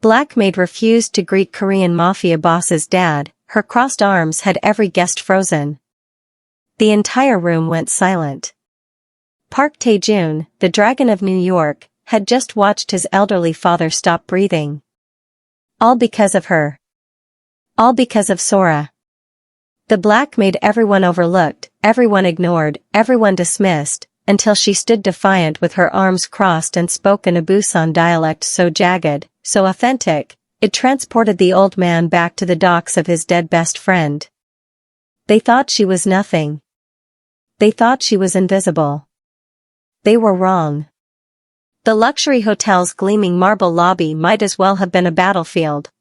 Black Maid refused to greet Korean Mafia boss's dad, her crossed arms had every guest frozen. The entire room went silent. Park Tae-jun, the Dragon of New York, had just watched his elderly father stop breathing. All because of her. All because of Sora. The Black Maid everyone overlooked, everyone ignored, everyone dismissed, until she stood defiant with her arms crossed and spoke in a Busan dialect so jagged, so authentic, it transported the old man back to the docks of his dead best friend. They thought she was nothing. They thought she was invisible. They were wrong. The luxury hotel's gleaming marble lobby might as well have been a battlefield.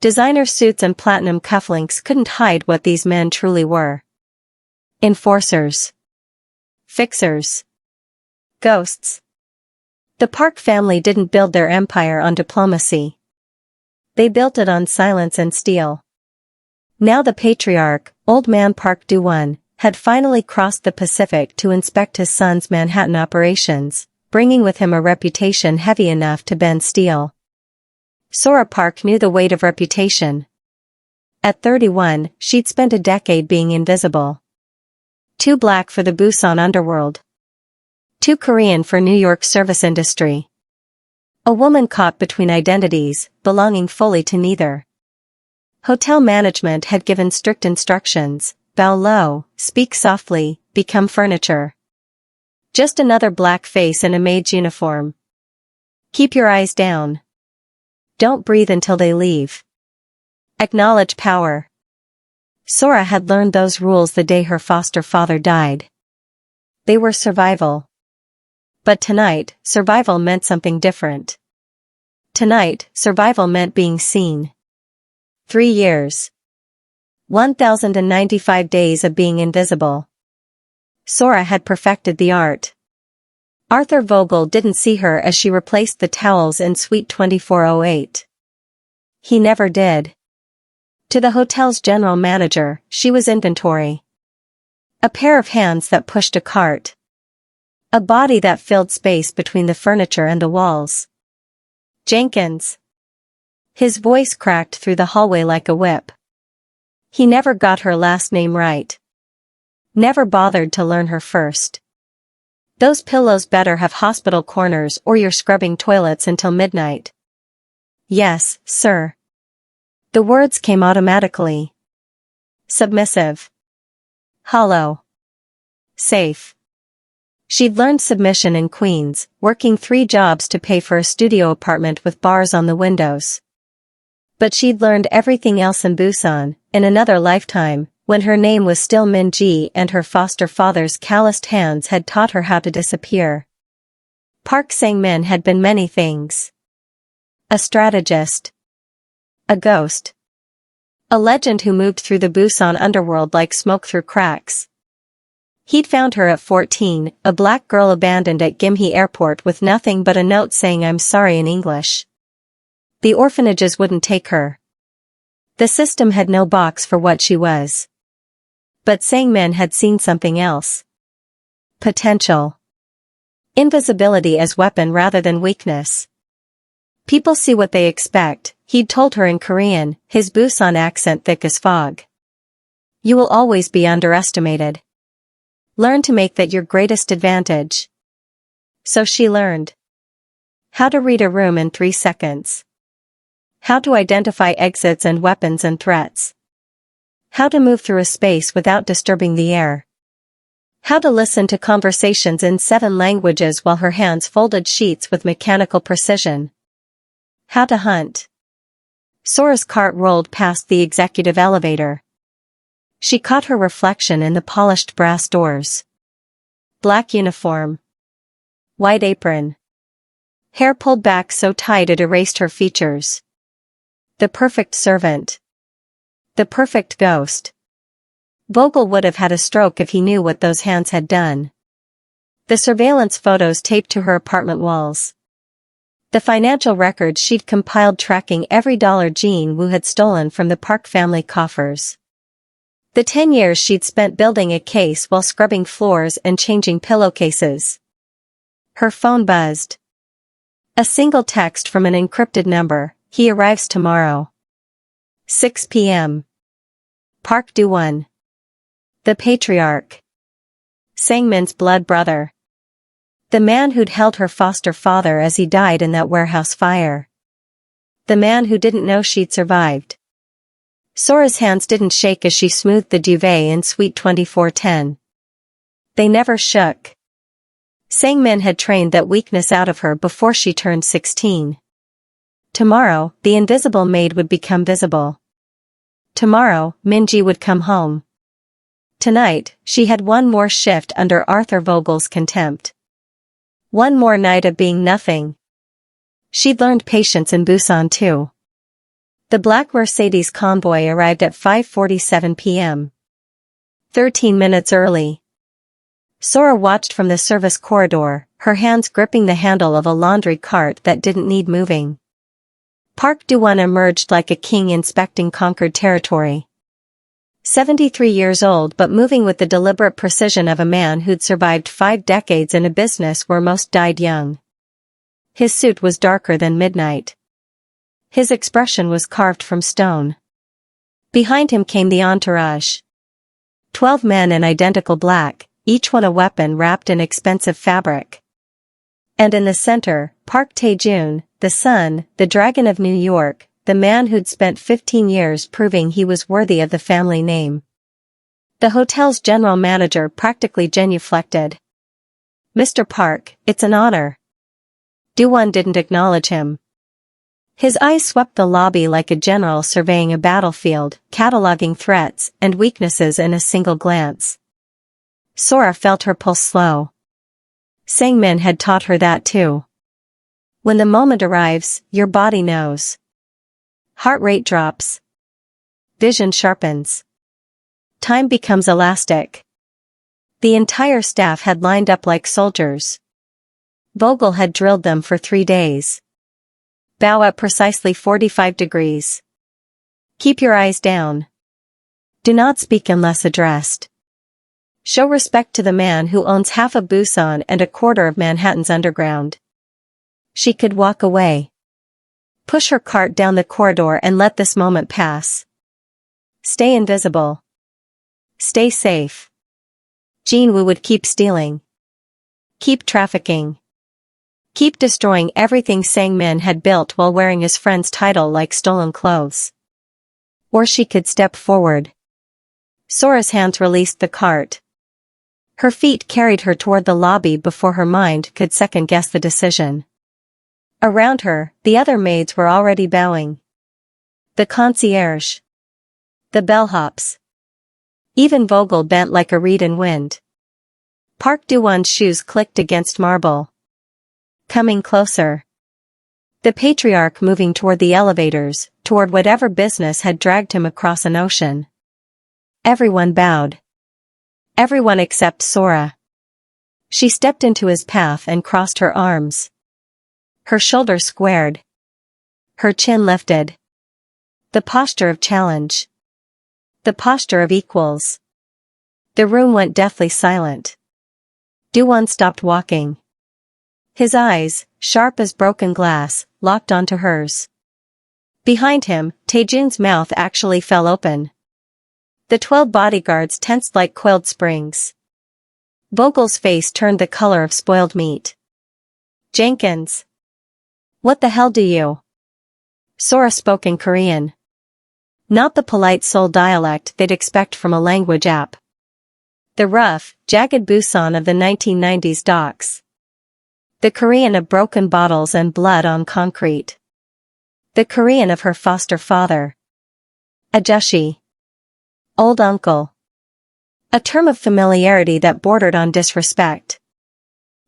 Designer suits and platinum cufflinks couldn't hide what these men truly were. Enforcers. Fixers. Ghosts. The Park family didn't build their empire on diplomacy. They built it on silence and steel. Now the patriarch, old man Park Do-won, had finally crossed the Pacific to inspect his son's Manhattan operations, bringing with him a reputation heavy enough to bend steel. Sora Park knew the weight of reputation. At 31, she'd spent a decade being invisible. Too black for the Busan underworld. Too Korean for New York's service industry. A woman caught between identities, belonging fully to neither. Hotel management had given strict instructions: bow low, speak softly, become furniture. Just another black face in a maid's uniform. Keep your eyes down. Don't breathe until they leave. Acknowledge power. Sora had learned those rules the day her foster father died. They were survival. But tonight, survival meant something different. Tonight, survival meant being seen. 3 years. 1,095 days of being invisible. Sora had perfected the art. Arthur Vogel didn't see her as she replaced the towels in Suite 2408. He never did. To the hotel's general manager, she was inventory. A pair of hands that pushed a cart. A body that filled space between the furniture and the walls. Jenkins. His voice cracked through the hallway like a whip. He never got her last name right. Never bothered to learn her first. Those pillows better have hospital corners or you're scrubbing toilets until midnight. Yes, sir. The words came automatically. Submissive. Hollow. Safe. She'd learned submission in Queens, working 3 jobs to pay for a studio apartment with bars on the windows. But she'd learned everything else in Busan, in another lifetime, when her name was still Min-ji and her foster father's calloused hands had taught her how to disappear. Park Sang-min had been many things. A strategist. A ghost. A legend who moved through the Busan underworld like smoke through cracks. He'd found her at 14, a black girl abandoned at Gimhae Airport with nothing but a note saying "I'm sorry" in English. The orphanages wouldn't take her. The system had no box for what she was. But Sang-min had seen something else. Potential. Invisibility as weapon rather than weakness. People see what they expect, he'd told her in Korean, his Busan accent thick as fog. You will always be underestimated. Learn to make that your greatest advantage. So she learned. How to read a room in 3 seconds. How to identify exits and weapons and threats. How to move through a space without disturbing the air. How to listen to conversations in 7 languages while her hands folded sheets with mechanical precision. How to hunt. Sora's cart rolled past the executive elevator. She caught her reflection in the polished brass doors. Black uniform. White apron. Hair pulled back so tight it erased her features. The perfect servant. The perfect ghost. Vogel would have had a stroke if he knew what those hands had done. The surveillance photos taped to her apartment walls. The financial records she'd compiled tracking every dollar Jean Woo had stolen from the Park family coffers. The 10 years she'd spent building a case while scrubbing floors and changing pillowcases. Her phone buzzed. A single text from an encrypted number, He arrives tomorrow. 6 p.m. Park Do-won. The patriarch. Sang-min's blood brother. The man who'd held her foster father as he died in that warehouse fire. The man who didn't know she'd survived. Sora's hands didn't shake as she smoothed the duvet in Suite 2410. They never shook. Sang-min had trained that weakness out of her before she turned 16. Tomorrow, the invisible maid would become visible. Tomorrow, Minji would come home. Tonight, she had one more shift under Arthur Vogel's contempt. One more night of being nothing. She'd learned patience in Busan too. The black Mercedes convoy arrived at 5:47 p.m. 13 minutes early. Sora watched from the service corridor, her hands gripping the handle of a laundry cart that didn't need moving. Park Do-won emerged like a king inspecting conquered territory. 73 years old but moving with the deliberate precision of a man who'd survived 5 decades in a business where most died young. His suit was darker than midnight. His expression was carved from stone. Behind him came the entourage. 12 men in identical black, each one a weapon wrapped in expensive fabric. And in the center, Park Tae-jun, the son, the dragon of New York, the man who'd spent 15 years proving he was worthy of the family name. The hotel's general manager practically genuflected. "Mr. Park, it's an honor." Do-won didn't acknowledge him. His eyes swept the lobby like a general surveying a battlefield, cataloging threats and weaknesses in a single glance. Sora felt her pulse slow. Sang-min had taught her that too. When the moment arrives, your body knows. Heart rate drops. Vision sharpens. Time becomes elastic. The entire staff had lined up like soldiers. Vogel had drilled them for 3 days. Bow at precisely 45 degrees. Keep your eyes down. Do not speak unless addressed. Show respect to the man who owns half of Busan and a quarter of Manhattan's underground. She could walk away. Push her cart down the corridor and let this moment pass. Stay invisible. Stay safe. Jinwoo would keep stealing. Keep trafficking. Keep destroying everything Sang-min had built while wearing his friend's title like stolen clothes. Or she could step forward. Sora's hands released the cart. Her feet carried her toward the lobby before her mind could second-guess the decision. Around her, the other maids were already bowing. The concierge. The bellhops. Even Vogel bent like a reed in wind. Park Do-won's shoes clicked against marble. Coming closer. The patriarch moving toward the elevators, toward whatever business had dragged him across an ocean. Everyone bowed. Everyone except Sora. She stepped into his path and crossed her arms. Her shoulders squared. Her chin lifted. The posture of challenge. The posture of equals. The room went deathly silent. Do-won stopped walking. His eyes, sharp as broken glass, locked onto hers. Behind him, Taejun's mouth actually fell open. The 12 bodyguards tensed like coiled springs. Vogel's face turned the color of spoiled meat. "Jenkins. What the hell do you?" Sora spoke in Korean. Not the polite Seoul dialect they'd expect from a language app. The rough, jagged Busan of the 1990s docks. The Korean of broken bottles and blood on concrete. The Korean of her foster father. Ajushi. Old uncle. A term of familiarity that bordered on disrespect.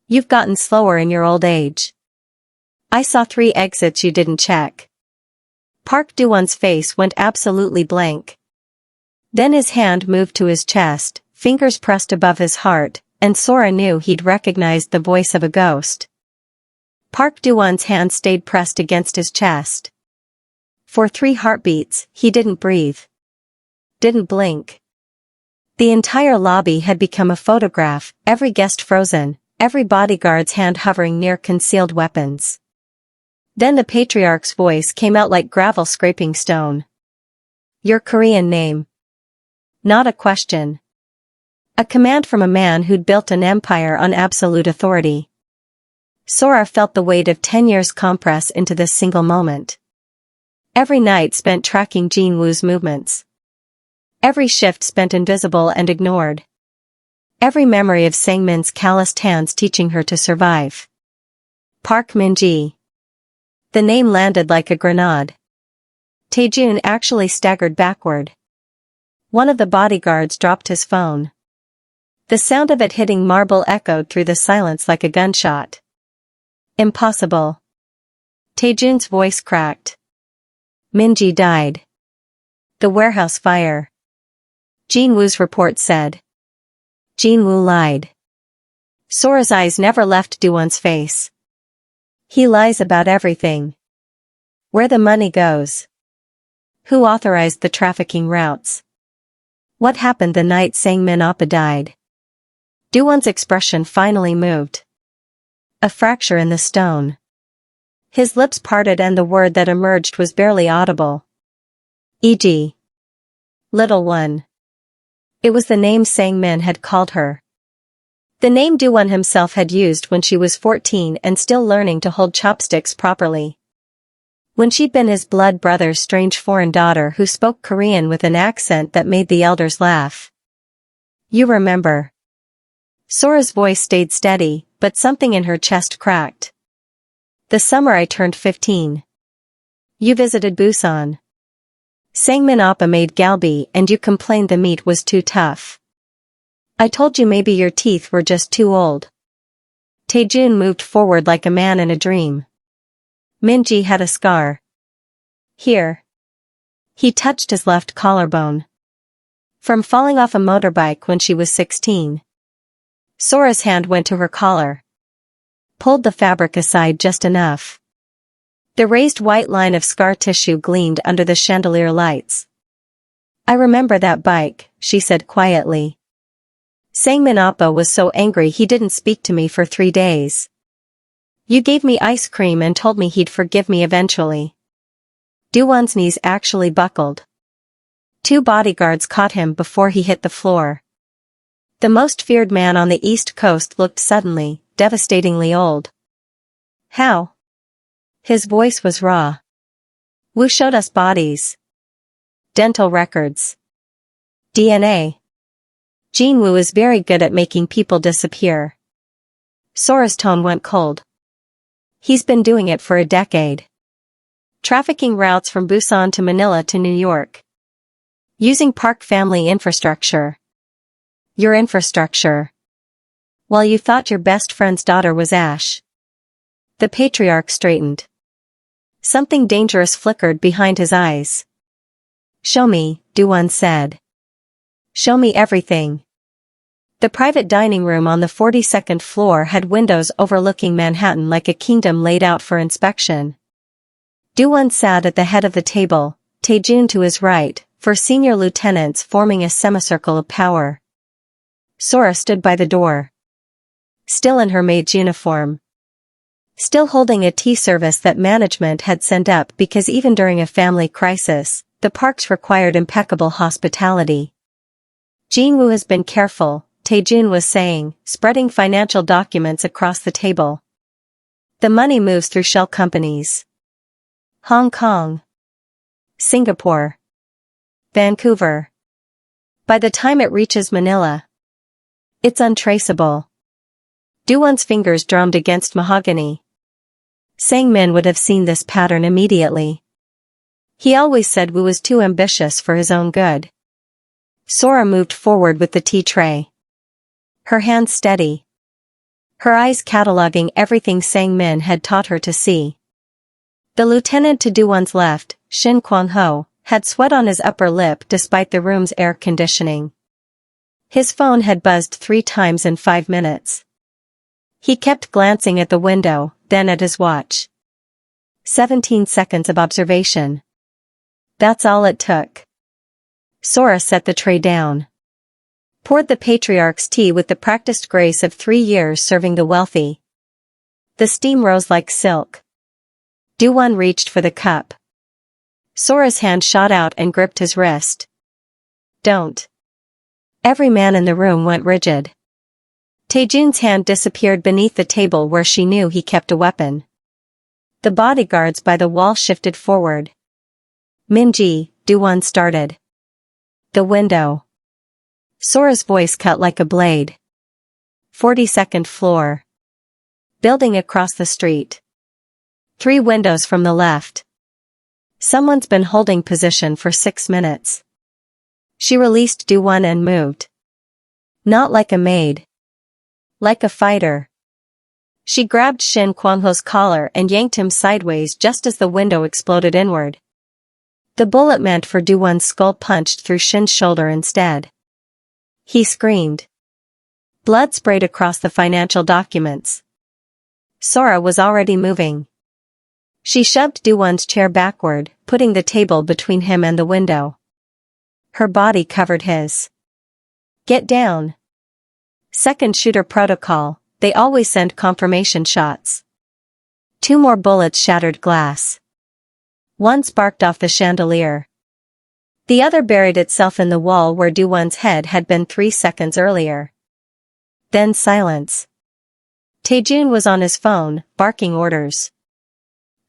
You've gotten slower in your old age. I saw 3 exits you didn't check. Park Do-won's face went absolutely blank. Then his hand moved to his chest, fingers pressed above his heart, and Sora knew he'd recognized the voice of a ghost. Park Do-won's hand stayed pressed against his chest. For 3 heartbeats, he didn't breathe. Didn't blink. The entire lobby had become a photograph, every guest frozen, every bodyguard's hand hovering near concealed weapons. Then the patriarch's voice came out like gravel scraping stone. Your Korean name. Not a question. A command from a man who'd built an empire on absolute authority. Sora felt the weight of 10 years compress into this single moment. Every night spent tracking Jin-woo's movements. Every shift spent invisible and ignored. Every memory of Sang-min's calloused hands teaching her to survive. Park Min-ji. The name landed like a grenade. Taejun actually staggered backward. One of the bodyguards dropped his phone. The sound of it hitting marble echoed through the silence like a gunshot. Impossible. Taejun's voice cracked. Min-ji died. The warehouse fire. Jin-woo's report said. Jin-woo lied. Sora's eyes never left Do-won's face. He lies about everything. Where the money goes. Who authorized the trafficking routes? What happened the night Sang-min Oppa died? Do-won's expression finally moved. A fracture in the stone. His lips parted and the word that emerged was barely audible. E.g. Little one. It was the name Sang-min had called her. The name Do-won himself had used when she was 14 and still learning to hold chopsticks properly. When she'd been his blood brother's strange foreign daughter who spoke Korean with an accent that made the elders laugh. You remember. Sora's voice stayed steady, but something in her chest cracked. The summer I turned 15. You visited Busan. Sang-min Oppa made galbi and you complained the meat was too tough. I told you maybe your teeth were just too old. Taejun moved forward like a man in a dream. Min-ji had a scar. Here. He touched his left collarbone. From falling off a motorbike when she was 16. Sora's hand went to her collar. Pulled the fabric aside just enough. The raised white line of scar tissue gleamed under the chandelier lights. I remember that bike, she said quietly. Sang-min Oppa was so angry he didn't speak to me for 3 days. You gave me ice cream and told me he'd forgive me eventually. Do-won's knees actually buckled. 2 bodyguards caught him before he hit the floor. The most feared man on the East Coast looked suddenly, devastatingly old. How? His voice was raw. Wu showed us bodies. Dental records. DNA. Jin-woo is very good at making people disappear. Sora's tone went cold. He's been doing it for a decade. Trafficking routes from Busan to Manila to New York. Using Park family infrastructure. Your infrastructure. While you thought your best friend's daughter was Ash. The patriarch straightened. Something dangerous flickered behind his eyes. Show me, Do-won said. Show me everything. The private dining room on the 42nd floor had windows overlooking Manhattan like a kingdom laid out for inspection. Do-won sat at the head of the table, Taejun to his right, 4 senior lieutenants forming a semicircle of power. Sora stood by the door. Still in her maid's uniform. Still holding a tea service that management had sent up because even during a family crisis, the parks required impeccable hospitality. Jin-woo has been careful, Taejun was saying, spreading financial documents across the table. The money moves through shell companies. Hong Kong. Singapore. Vancouver. By the time it reaches Manila, it's untraceable. Do-won's fingers drummed against mahogany. Sang-min would have seen this pattern immediately. He always said Wu was too ambitious for his own good. Sora moved forward with the tea tray. Her hands steady. Her eyes cataloging everything Sang-min had taught her to see. The lieutenant to Do-won's left, Shin Kwang-ho, had sweat on his upper lip despite the room's air conditioning. His phone had buzzed 3 times in 5 minutes. He kept glancing at the window, then at his watch. 17 seconds of observation. That's all it took. Sora set the tray down. Poured the patriarch's tea with the practiced grace of 3 years serving the wealthy. The steam rose like silk. Do-won reached for the cup. Sora's hand shot out and gripped his wrist. Don't. Every man in the room went rigid. Taejun's hand disappeared beneath the table where she knew he kept a weapon. The bodyguards by the wall shifted forward. Minji, Do-won started. The window. Sora's voice cut like a blade. 42nd floor. Building across the street. 3 windows from the left. Someone's been holding position for 6 minutes. She released Do-won and moved. Not like a maid. Like a fighter. She grabbed Shin Kwang-ho's collar and yanked him sideways just as the window exploded inward. The bullet meant for Do-won's skull punched through Shin's shoulder instead. He screamed. Blood sprayed across the financial documents. Sora was already moving. She shoved Do-won's chair backward, putting the table between him and the window. Her body covered his. Get down. Second shooter protocol, they always send confirmation shots. 2 more bullets shattered glass. One sparked off the chandelier. The other buried itself in the wall where Do-won's head had been 3 seconds earlier. Then silence. Taejun was on his phone, barking orders.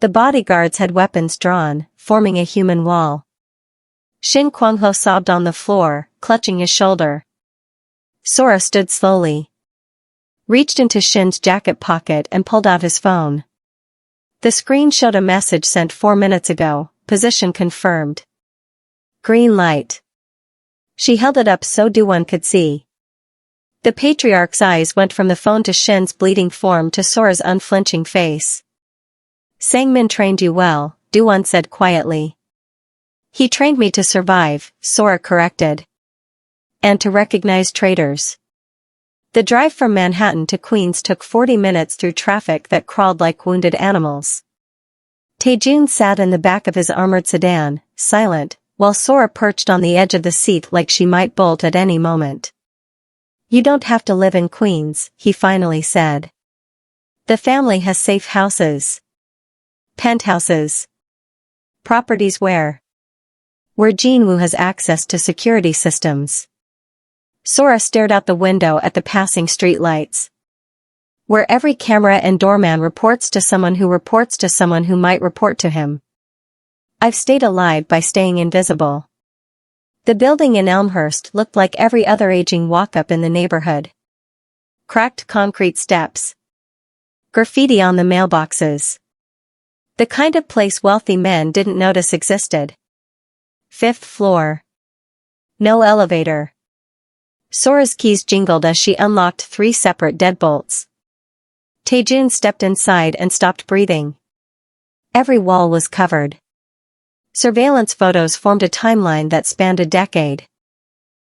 The bodyguards had weapons drawn, forming a human wall. Shin Kwang-ho sobbed on the floor, clutching his shoulder. Sora stood slowly. Reached into Shin's jacket pocket and pulled out his phone. The screen showed a message sent 4 minutes ago, position confirmed. Green light. She held it up so Do-won could see. The patriarch's eyes went from the phone to Shin's bleeding form to Sora's unflinching face. Sang-min trained you well, Do-won said quietly. He trained me to survive, Sora corrected. And to recognize traitors. The drive from Manhattan to Queens took 40 minutes through traffic that crawled like wounded animals. Taejun sat in the back of his armored sedan, silent, while Sora perched on the edge of the seat like she might bolt at any moment. You don't have to live in Queens, he finally said. The family has safe houses. Penthouses. Properties where Jinwoo has access to security systems. Sora stared out the window at the passing streetlights. Where every camera and doorman reports to someone who reports to someone who might report to him. I've stayed alive by staying invisible. The building in Elmhurst looked like every other aging walk-up in the neighborhood. Cracked concrete steps. Graffiti on the mailboxes. The kind of place wealthy men didn't notice existed. 5th floor. No elevator. Sora's keys jingled as she unlocked 3 separate deadbolts. Taejun stepped inside and stopped breathing. Every wall was covered. Surveillance photos formed a timeline that spanned a decade.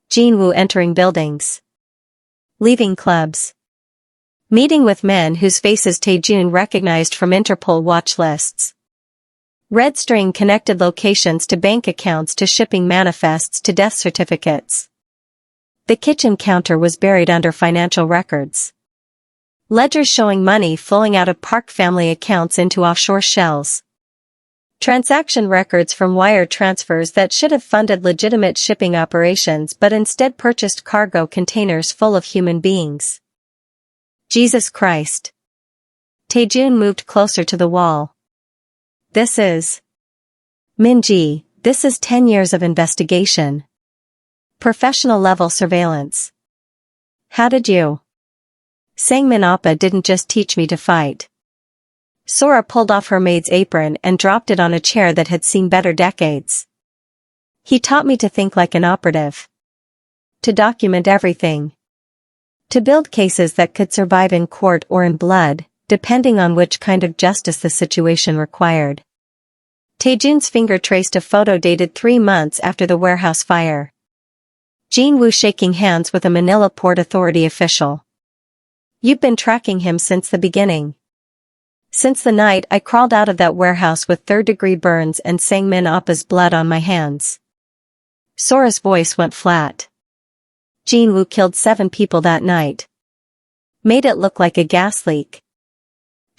Jinwoo entering buildings. Leaving clubs. Meeting with men whose faces Taejun recognized from Interpol watch lists. Red string connected locations to bank accounts to shipping manifests to death certificates. The kitchen counter was buried under financial records. Ledgers showing money flowing out of Park family accounts into offshore shells. Transaction records from wire transfers that should have funded legitimate shipping operations but instead purchased cargo containers full of human beings. Jesus Christ. Taejun moved closer to the wall. This is Minji, this is 10 years of investigation. Professional level surveillance. How did you? Sang-min Appa didn't just teach me to fight. Sora pulled off her maid's apron and dropped it on a chair that had seen better decades. He taught me to think like an operative. To document everything. To build cases that could survive in court or in blood, depending on which kind of justice the situation required. Taejun's finger traced a photo dated 3 months after the warehouse fire. Jinwoo shaking hands with a Manila Port Authority official. You've been tracking him since the beginning. Since the night I crawled out of that warehouse with 3rd-degree burns and Sang-min Appa's blood on my hands. Sora's voice went flat. Jinwoo killed 7 people that night. Made it look like a gas leak.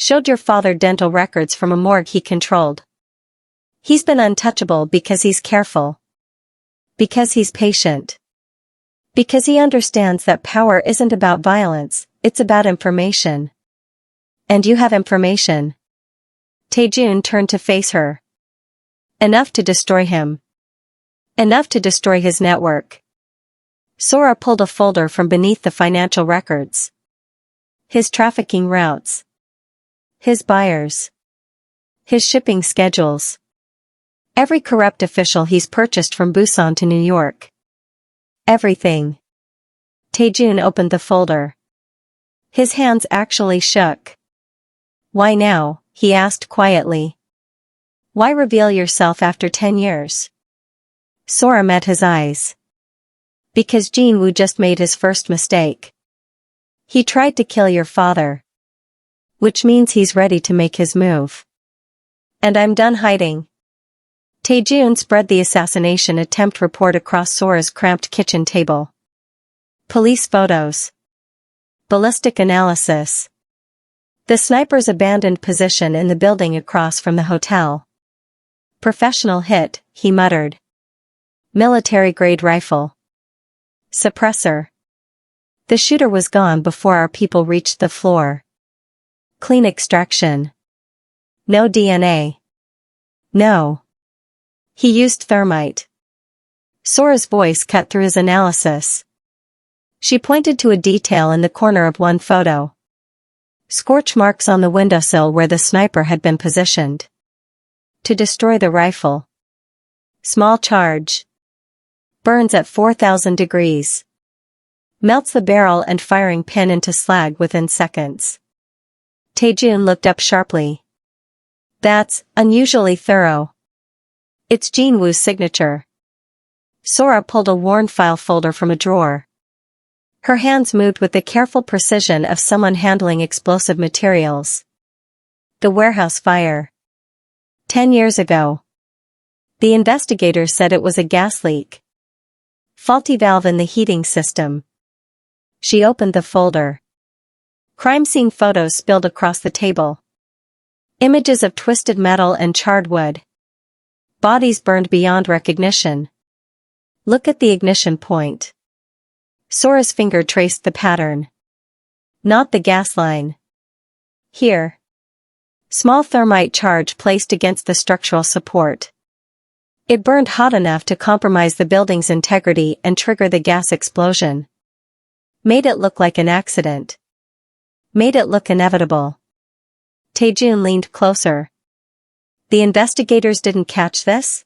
Showed your father dental records from a morgue he controlled. He's been untouchable because he's careful. Because he's patient. Because he understands that power isn't about violence, it's about information. And you have information. Taejun turned to face her. Enough to destroy him. Enough to destroy his network. Sora pulled a folder from beneath the financial records. His trafficking routes. His buyers. His shipping schedules. Every corrupt official he's purchased from Busan to New York. Everything. Taejun opened the folder. His hands actually shook. Why now? He asked quietly. Why reveal yourself after 10 years? Sora met his eyes. Because Jinwoo just made his first mistake. He tried to kill your father. Which means he's ready to make his move. And I'm done hiding. Taejun spread the assassination attempt report across Sora's cramped kitchen table. Police photos. Ballistic analysis. The sniper's abandoned position in the building across from the hotel. Professional hit, he muttered. Military-grade rifle. Suppressor. The shooter was gone before our people reached the floor. Clean extraction. No DNA. No. He used thermite. Sora's voice cut through his analysis. She pointed to a detail in the corner of one photo. Scorch marks on the windowsill where the sniper had been positioned. To destroy the rifle. Small charge. Burns at 4,000 degrees. Melts the barrel and firing pin into slag within seconds. Taejun looked up sharply. That's unusually thorough. It's Jinwoo's signature. Sora pulled a worn file folder from a drawer. Her hands moved with the careful precision of someone handling explosive materials. The warehouse fire. 10 years ago. The investigators said it was a gas leak. Faulty valve in the heating system. She opened the folder. Crime scene photos spilled across the table. Images of twisted metal and charred wood. Bodies burned beyond recognition. Look at the ignition point. Sora's finger traced the pattern. Not the gas line. Here. Small thermite charge placed against the structural support. It burned hot enough to compromise the building's integrity and trigger the gas explosion. Made it look like an accident. Made it look inevitable. Taejun leaned closer. The investigators didn't catch this?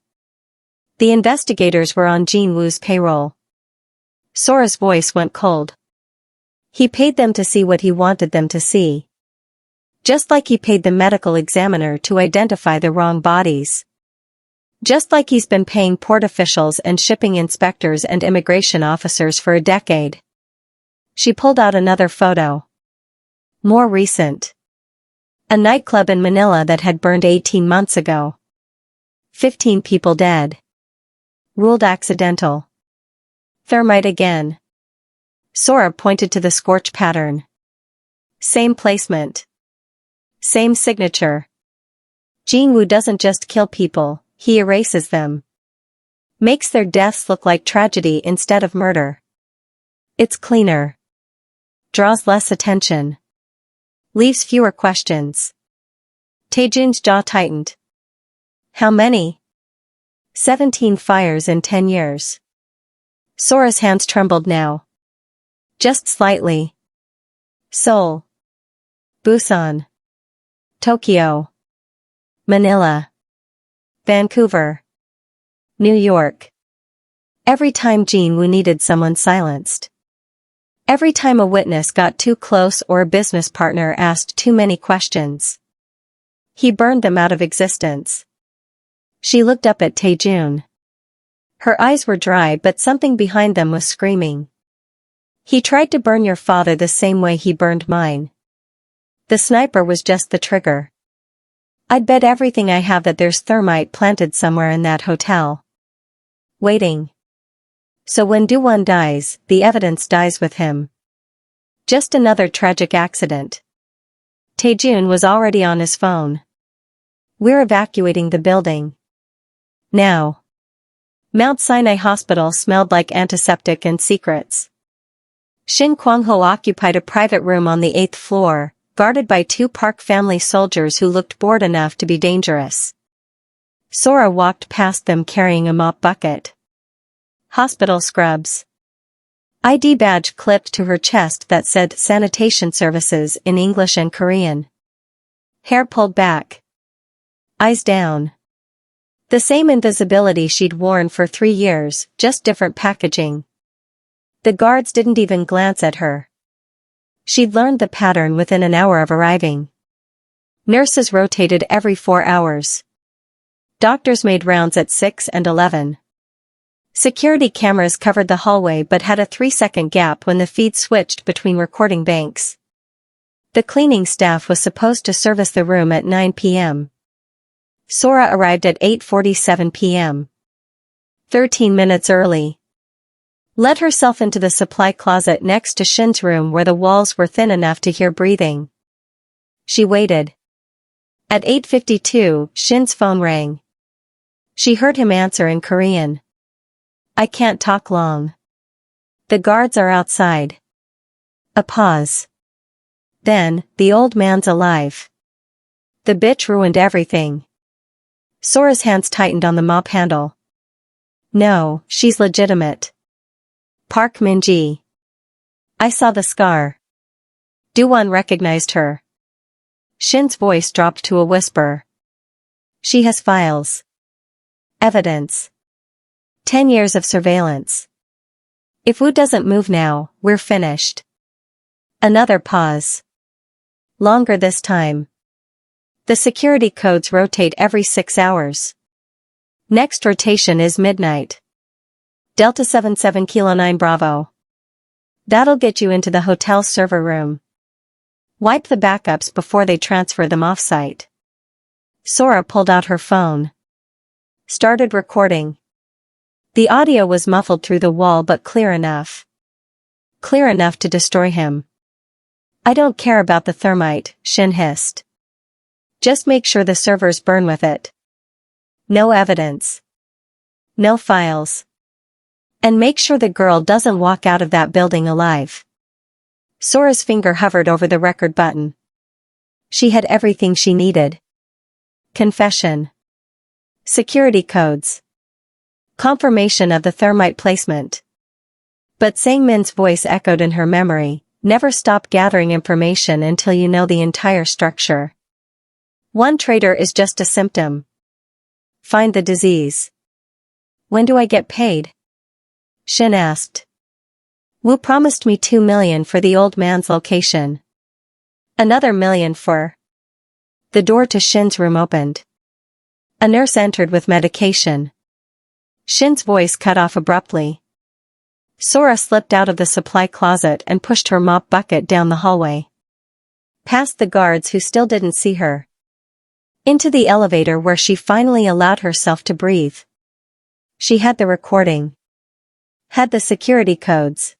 The investigators were on Jinwoo's payroll. Sora's voice went cold. He paid them to see what he wanted them to see. Just like he paid the medical examiner to identify the wrong bodies. Just like he's been paying port officials and shipping inspectors and immigration officers for a decade. She pulled out another photo. More recent. A nightclub in Manila that had burned 18 months ago. 15 people dead. Ruled accidental. Thermite again. Sora pointed to the scorch pattern. Same placement. Same signature. Jinwoo doesn't just kill people, he erases them. Makes their deaths look like tragedy instead of murder. It's cleaner. Draws less attention. Leaves fewer questions. Taejun's jaw tightened. How many? 17 fires in 10 years. Sora's hands trembled now. Just slightly. Seoul. Busan. Tokyo. Manila. Vancouver. New York. Every time Jinwoo needed someone silenced. Every time a witness got too close or a business partner asked too many questions. He burned them out of existence. She looked up at Taejun. Her eyes were dry but something behind them was screaming. He tried to burn your father the same way he burned mine. The sniper was just the trigger. I'd bet everything I have that there's thermite planted somewhere in that hotel. Waiting. So when Do-won dies, the evidence dies with him. Just another tragic accident. Taejun was already on his phone. We're evacuating the building. Now. Mount Sinai Hospital smelled like antiseptic and secrets. Shin Kwang-ho occupied a private room on the 8th floor, guarded by 2 Park family soldiers who looked bored enough to be dangerous. Sora walked past them carrying a mop bucket. Hospital scrubs. ID badge clipped to her chest that said sanitation services in English and Korean. Hair pulled back. Eyes down. The same invisibility she'd worn for 3 years, just different packaging. The guards didn't even glance at her. She'd learned the pattern within an hour of arriving. Nurses rotated every 4 hours. Doctors made rounds at 6 and 11. Security cameras covered the hallway but had a 3-second gap when the feed switched between recording banks. The cleaning staff was supposed to service the room at 9 p.m. Sora arrived at 8:47 p.m. 13 minutes early. Let herself into the supply closet next to Shin's room where the walls were thin enough to hear breathing. She waited. At 8:52, Shin's phone rang. She heard him answer in Korean. I can't talk long. The guards are outside. A pause. Then, the old man's alive. The bitch ruined everything. Sora's hands tightened on the mop handle. No, she's legitimate. Park Min-ji. I saw the scar. Do-won recognized her. Shin's voice dropped to a whisper. She has files. Evidence. 10 years of surveillance. If Woo doesn't move now, we're finished. Another pause. Longer this time. The security codes rotate every 6 hours. Next rotation is midnight. Delta 77 Kilo 9 Bravo. That'll get you into the hotel server room. Wipe the backups before they transfer them off-site. Sora pulled out her phone. Started recording. The audio was muffled through the wall but clear enough. Clear enough to destroy him. I don't care about the thermite, Shin hissed. Just make sure the servers burn with it. No evidence. No files. And make sure the girl doesn't walk out of that building alive. Sora's finger hovered over the record button. She had everything she needed. Confession. Security codes. Confirmation of the thermite placement. But Sang-min's voice echoed in her memory, never stop gathering information until you know the entire structure. One traitor is just a symptom. Find the disease. When do I get paid? Shin asked. Woo promised me 2 million for the old man's location. Another million for... The door to Shin's room opened. A nurse entered with medication. Shin's voice cut off abruptly. Sora slipped out of the supply closet and pushed her mop bucket down the hallway. Past the guards who still didn't see her. Into the elevator where she finally allowed herself to breathe. She had the recording. Had the security codes.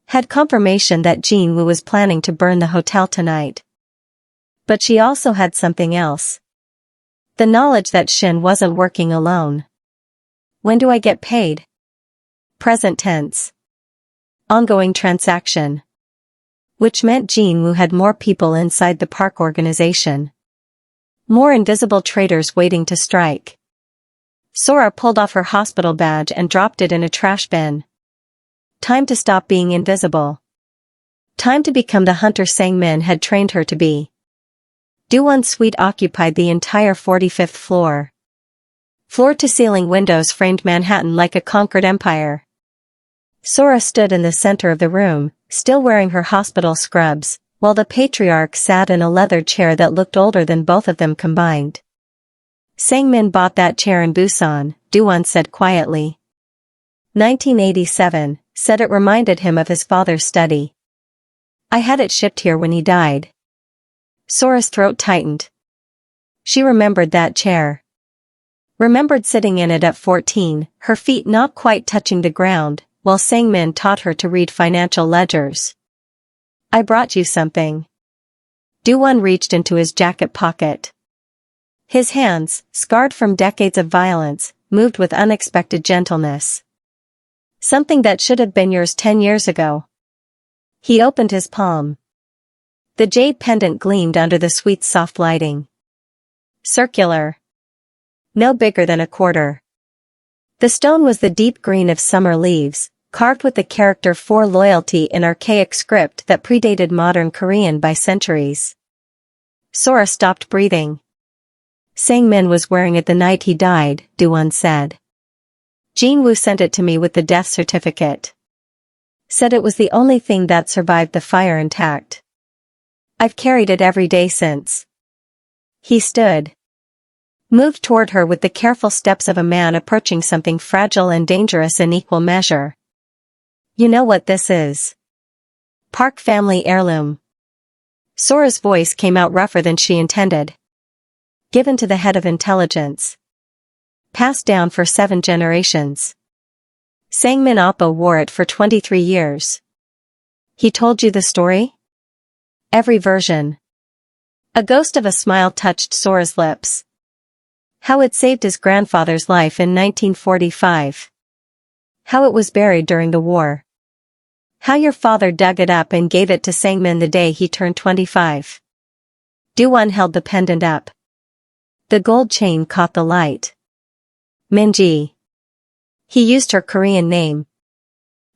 Had confirmation that Jin Woo was planning to burn the hotel tonight. But she also had something else. The knowledge that Shin wasn't working alone. When do I get paid? Present tense. Ongoing transaction. Which meant Jin Woo had more people inside the Park organization. More invisible traitors waiting to strike. Sora pulled off her hospital badge and dropped it in a trash bin. Time to stop being invisible. Time to become the hunter Sang-min had trained her to be. Do-won's suite occupied the entire 45th floor. Floor-to-ceiling windows framed Manhattan like a conquered empire. Sora stood in the center of the room, still wearing her hospital scrubs, while the patriarch sat in a leather chair that looked older than both of them combined. Sang-min bought that chair in Busan, Do-won said quietly. 1987, said it reminded him of his father's study. I had it shipped here when he died. Sora's throat tightened. She remembered that chair. Remembered sitting in it at 14, her feet not quite touching the ground, while Sang-min taught her to read financial ledgers. I brought you something. Du-won reached into his jacket pocket. His hands, scarred from decades of violence, moved with unexpected gentleness. Something that should have been yours 10 years ago. He opened his palm. The jade pendant gleamed under the sweet soft lighting. Circular. No bigger than a quarter. The stone was the deep green of summer leaves, carved with the character for loyalty in archaic script that predated modern Korean by centuries. Sora stopped breathing. Sang-min was wearing it the night he died, Du-won said. Jin-woo sent it to me with the death certificate. Said it was the only thing that survived the fire intact. I've carried it every day since. He stood. Moved toward her with the careful steps of a man approaching something fragile and dangerous in equal measure. You know what this is? Park family heirloom. Sora's voice came out rougher than she intended. Given to the head of intelligence. Passed down for 7 generations. Sang-min Oppa wore it for 23 years. He told you the story? Every version. A ghost of a smile touched Sora's lips. How it saved his grandfather's life in 1945. How it was buried during the war. How your father dug it up and gave it to Sang-min the day he turned 25. Du-won held the pendant up. The gold chain caught the light. Minji. He used her Korean name.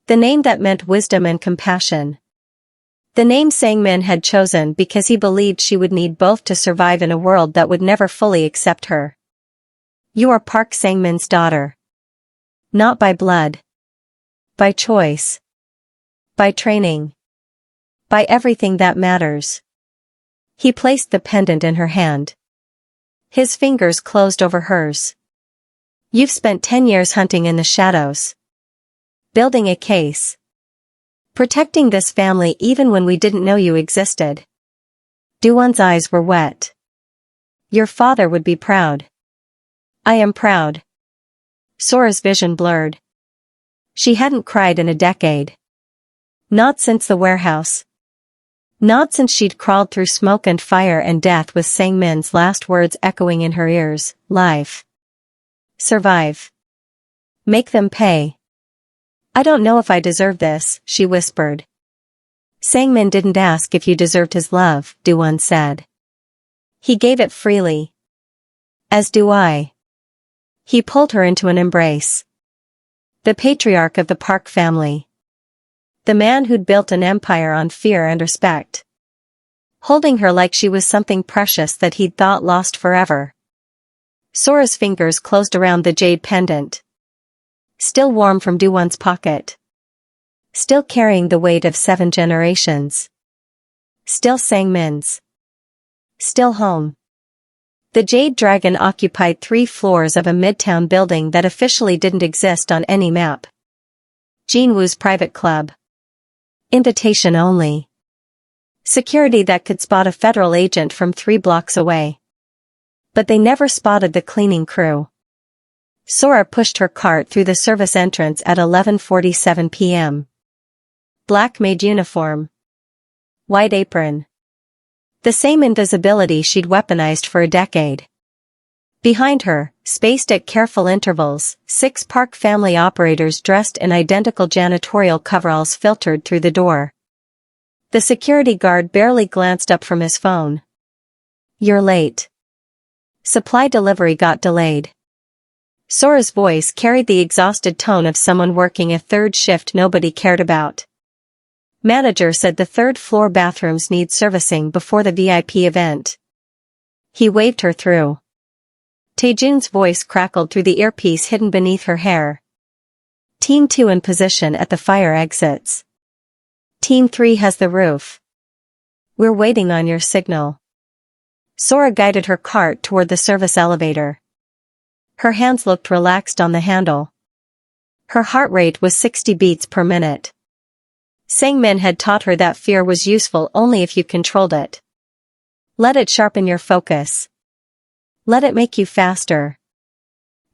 The name that meant wisdom and compassion. The name Sang-min had chosen because he believed she would need both to survive in a world that would never fully accept her. You are Park Sang-min's daughter. Not by blood. By choice. By training. By everything that matters. He placed the pendant in her hand. His fingers closed over hers. You've spent 10 years hunting in the shadows. Building a case. Protecting this family even when we didn't know you existed. Du-won's eyes were wet. Your father would be proud. I am proud. Sora's vision blurred. She hadn't cried in a decade. Not since the warehouse. Not since she'd crawled through smoke and fire and death with Sang-min's last words echoing in her ears, live. Survive. Make them pay. I don't know if I deserve this, she whispered. Sang-min didn't ask if you deserved his love, Du-won said. He gave it freely. As do I. He pulled her into an embrace. The patriarch of the Park family. The man who'd built an empire on fear and respect. Holding her like she was something precious that he'd thought lost forever. Sora's fingers closed around the jade pendant. Still warm from Du-won's pocket. Still carrying the weight of 7 generations. Still Sang-min's. Still home. The Jade Dragon occupied 3 floors of a midtown building that officially didn't exist on any map. Jin-woo's private club. Invitation only. Security that could spot a federal agent from 3 blocks away. But they never spotted the cleaning crew. Sora pushed her cart through the service entrance at 11:47 p.m. Black Maid uniform. White apron. The same invisibility she'd weaponized for a decade. Behind her, spaced at careful intervals, 6 Park family operators dressed in identical janitorial coveralls filtered through the door. The security guard barely glanced up from his phone. You're late. Supply delivery got delayed. Sora's voice carried the exhausted tone of someone working a 3rd shift nobody cared about. Manager said the 3rd floor bathrooms need servicing before the VIP event. He waved her through. Taejun's voice crackled through the earpiece hidden beneath her hair. Team 2 in position at the fire exits. Team 3 has the roof. We're waiting on your signal. Sora guided her cart toward the service elevator. Her hands looked relaxed on the handle. Her heart rate was 60 beats per minute. Sang-min had taught her that fear was useful only if you controlled it. Let it sharpen your focus. Let it make you faster.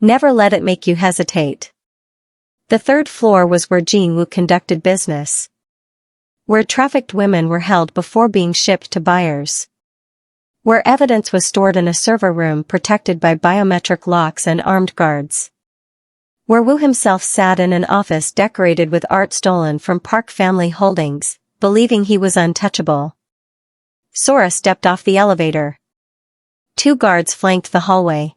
Never let it make you hesitate. The 3rd floor was where Jin-woo conducted business. Where trafficked women were held before being shipped to buyers. where evidence was stored in a server room protected by biometric locks and armed guards. Where Wu himself sat in an office decorated with art stolen from Park Family Holdings, believing he was untouchable. Sora stepped off the elevator. 2 guards flanked the hallway.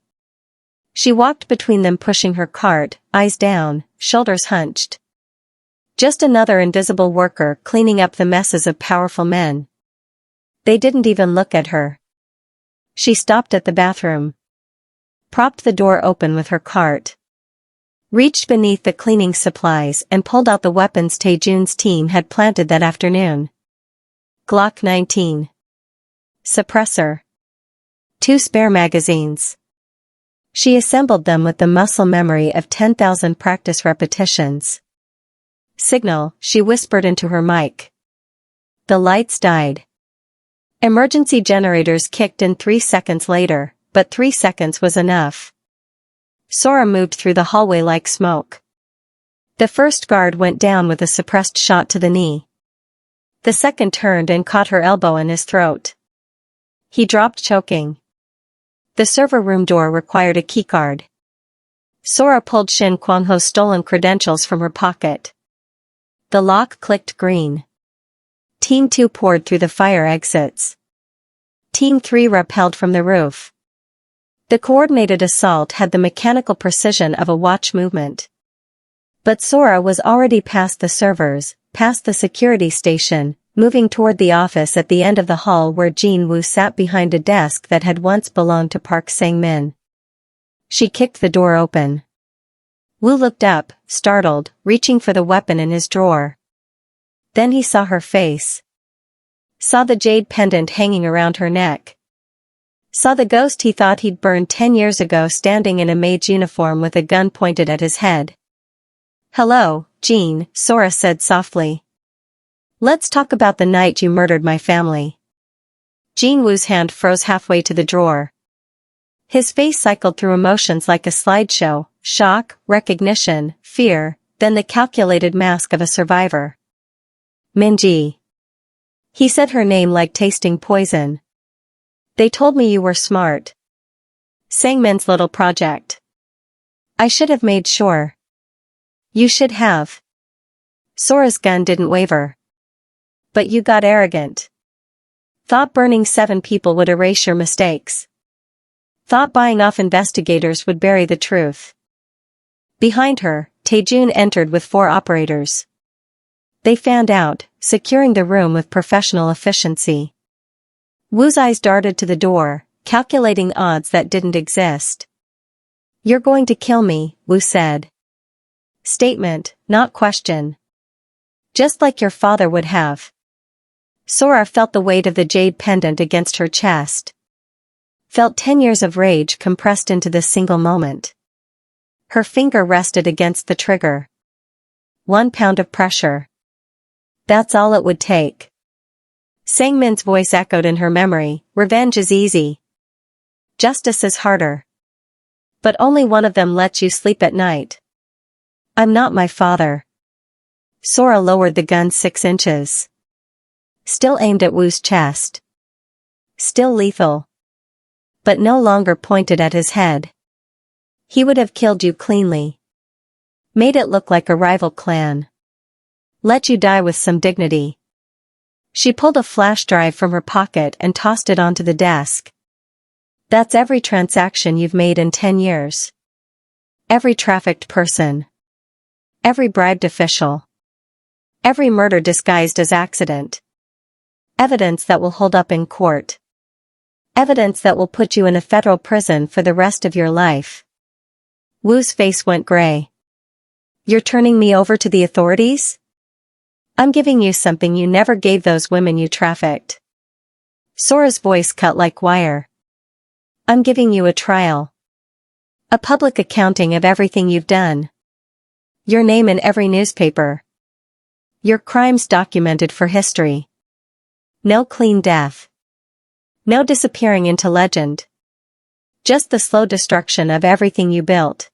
She walked between them, pushing her cart, eyes down, shoulders hunched. Just another invisible worker cleaning up the messes of powerful men. They didn't even look at her. She stopped at the bathroom. Propped the door open with her cart. Reached beneath the cleaning supplies and pulled out the weapons Taejun's team had planted that afternoon. Glock 19. Suppressor. 2 spare magazines. She assembled them with the muscle memory of 10,000 practice repetitions. Signal, she whispered into her mic. The lights died. Emergency generators kicked in 3 seconds later, but 3 seconds was enough. Sora moved through the hallway like smoke. The first guard went down with a suppressed shot to the knee. The second turned and caught her elbow in his throat. He dropped choking. The server room door required a keycard. Sora pulled Shin Kwangho's stolen credentials from her pocket. The lock clicked green. Team 2 poured through the fire exits. Team 3 rappelled from the roof. The coordinated assault had the mechanical precision of a watch movement. But Sora was already past the servers, past the security station, moving toward the office at the end of the hall where Jin Woo sat behind a desk that had once belonged to Park Sang-min. She kicked the door open. Woo looked up, startled, reaching for the weapon in his drawer. Then he saw her face. Saw the jade pendant hanging around her neck. Saw the ghost he thought he'd burned 10 years ago standing in a maid's uniform with a gun pointed at his head. "Hello, Jean," Sora said softly. "Let's talk about the night you murdered my family." Jin Woo's hand froze halfway to the drawer. His face cycled through emotions like a slideshow, shock, recognition, fear, then the calculated mask of a survivor. "Minji." He said her name like tasting poison. "They told me you were smart. Sangmin's little project. I should have made sure." "You should have." Sora's gun didn't waver. "But you got arrogant. Thought burning 7 people would erase your mistakes. Thought buying off investigators would bury the truth." Behind her, Taejun entered with 4 operators. They fanned out, securing the room with professional efficiency. Woo's eyes darted to the door, calculating odds that didn't exist. "You're going to kill me," Woo said. Statement, not question. "Just like your father would have." Sora felt the weight of the jade pendant against her chest. Felt 10 years of rage compressed into this single moment. Her finger rested against the trigger. 1 pound of pressure. That's all it would take. Sangmin's voice echoed in her memory, "Revenge is easy. Justice is harder. But only one of them lets you sleep at night." "I'm not my father." Sora lowered the gun 6 inches. Still aimed at Woo's chest. Still lethal. But no longer pointed at his head. "He would have killed you cleanly. Made it look like a rival clan. Let you die with some dignity." She pulled a flash drive from her pocket and tossed it onto the desk. "That's every transaction you've made in 10 years. Every trafficked person. Every bribed official. Every murder disguised as accident. Evidence that will hold up in court. Evidence that will put you in a federal prison for the rest of your life." Woo's face went gray. "You're turning me over to the authorities? I'm giving you something you never gave those women you trafficked." Sora's voice cut like wire. "I'm giving you a trial. A public accounting of everything you've done. Your name in every newspaper. Your crimes documented for history. No clean death. No disappearing into legend. Just the slow destruction of everything you built."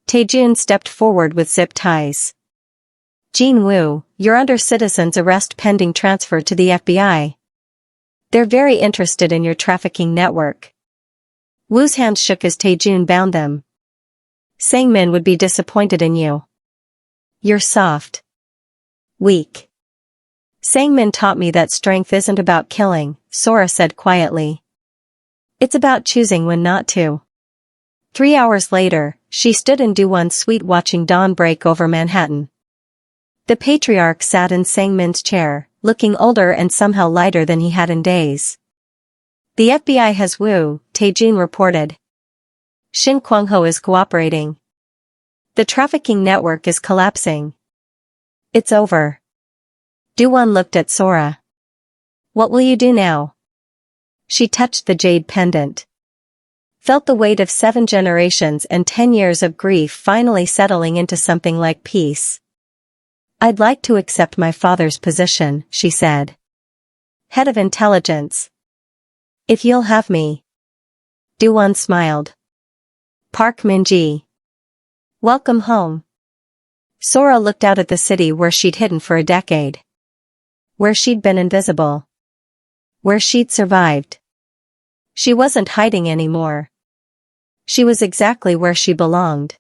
Taejun stepped forward with zip ties. "Jin Woo, you're under citizen's arrest pending transfer to the FBI. They're very interested in your trafficking network. Wu's hand shook as Taejun bound them. Sangmin would be disappointed in you. You're soft. Weak. Sangmin taught me that strength isn't about killing, Sora said quietly. It's about choosing when not to. 3 hours later, she stood in Doowon's suite watching dawn break over Manhattan. The patriarch sat in Sangmin's chair, looking older and somehow lighter than he had in days. The FBI has Wu, Taejun reported. Shin Kwangho is cooperating. The trafficking network is collapsing. It's over. Doowon looked at Sora. What will you do now? She touched the jade pendant. Felt the weight of 7 generations and 10 years of grief finally settling into something like peace. I'd like to accept my father's position, she said. Head of intelligence. If you'll have me. Doowon smiled. Park Minji. Welcome home. Sora looked out at the city where she'd hidden for a decade. Where she'd been invisible. Where she'd survived. She wasn't hiding anymore. She was exactly where she belonged.